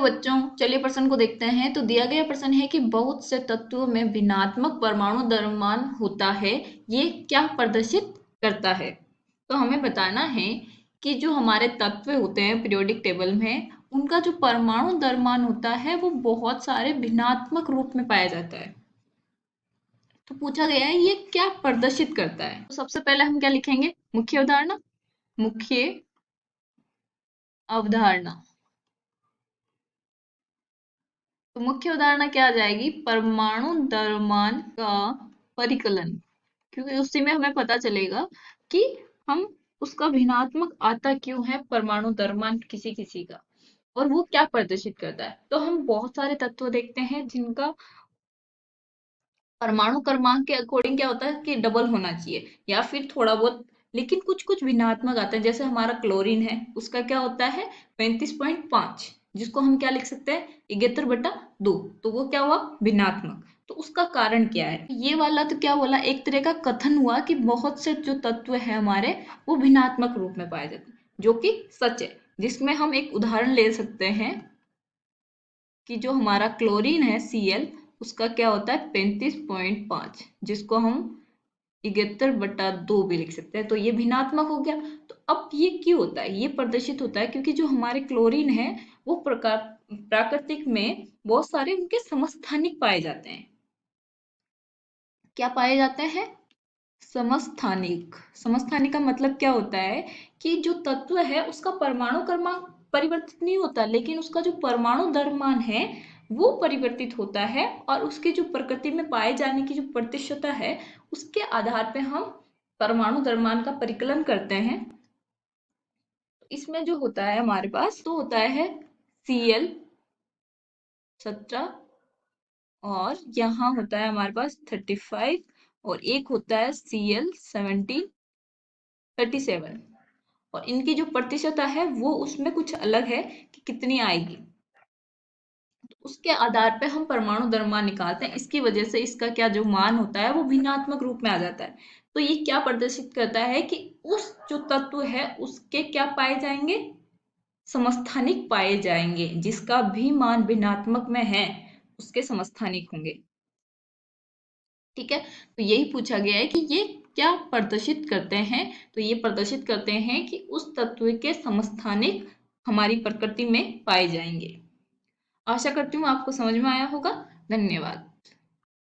बच्चों, चलिए प्रश्न को देखते हैं। तो दिया गया प्रश्न है कि बहुत से तत्वों में भिन्नात्मक परमाणु द्रव्यमान होता है, ये क्या प्रदर्शित करता है? तो हमें बताना है कि जो हमारे तत्व होते हैं पीरियोडिक टेबल में, उनका जो परमाणु द्रव्यमान होता है वो बहुत सारे भिन्नात्मक रूप में पाया जाता है। तो पूछा गया है ये क्या प्रदर्शित करता है। तो सबसे पहले हम क्या लिखेंगे? मुख्य अवधारणा। मुख्य अवधारणा। तो मुख्य अवधारणा क्या आ जाएगी? परमाणु द्रव्यमान का परिकलन। क्योंकि उसी में हमें पता चलेगा कि हम उसका भिन्नात्मक आता क्यों है परमाणु द्रव्यमान किसी किसी का, और वो क्या प्रदर्शित करता है। तो हम बहुत सारे तत्व देखते हैं जिनका परमाणु क्रमांक के अकॉर्डिंग क्या होता है कि डबल होना चाहिए या फिर थोड़ा बहुत, लेकिन कुछ कुछ भिन्नात्मक आते हैं। जैसे हमारा क्लोरीन है, उसका क्या होता है 35.5, जिसको हम क्या लिख सकते हैं 71/2। तो वो क्या हुआ भिन्नात्मक। तो उसका कारण क्या है? ये वाला तो क्या बोला, एक तरह का कथन हुआ कि बहुत से जो तत्व है हमारे वो भिन्नात्मक रूप में पाए जाते हैं, जो कि सच है। जिसमें हम एक उदाहरण ले सकते हैं कि जो हमारा क्लोरीन है Cl, उसका क्या होता है 35.5, जिसको हम 71/2 भी लिख सकते हैं। तो ये भिन्नात्मक हो गया। तो अब ये क्यों होता है? ये प्रदर्शित होता है क्योंकि जो हमारे क्लोरीन है वो प्रकार प्राकृतिक में बहुत सारे उनके समस्थानिक पाए जाते हैं। क्या पाए जाते हैं? समस्थानिक। समस्थानिक का मतलब क्या होता है कि जो तत्व है उसका परमाणु क्रमांक परिवर्तित नहीं होता, लेकिन उसका जो परमाणु द्रव्यमान है वो परिवर्तित होता है, और उसकी जो प्रकृति में पाए जाने की जो प्रतिशतता है उसके आधार पे हम परमाणु द्रव्यमान का परिकलन करते हैं। इसमें जो होता है हमारे पास तो होता है Cl17, और यहाँ होता है हमारे पास 35, और एक होता है Cl37। और इनकी जो प्रतिशतता है वो उसमें कुछ अलग है कि कितनी आएगी। तो उसके आधार पे हम परमाणु द्रव्यमान निकालते हैं। इसकी वजह से इसका क्या जो मान होता है वो भिन्नात्मक रूप में आ जाता है। तो ये क्या प्रदर्शित करता है कि उस जो तत्व है उसके क्या पाए जाएंगे? समस्थानिक पाए जाएंगे। जिसका भी मान भिन्नात्मक में है उसके समस्थानिक होंगे। ठीक है। तो यही पूछा गया है कि ये क्या प्रदर्शित करते हैं। तो ये प्रदर्शित करते हैं कि उस तत्व के समस्थानिक हमारी प्रकृति में पाए जाएंगे। आशा करती हूँ आपको समझ में आया होगा। धन्यवाद।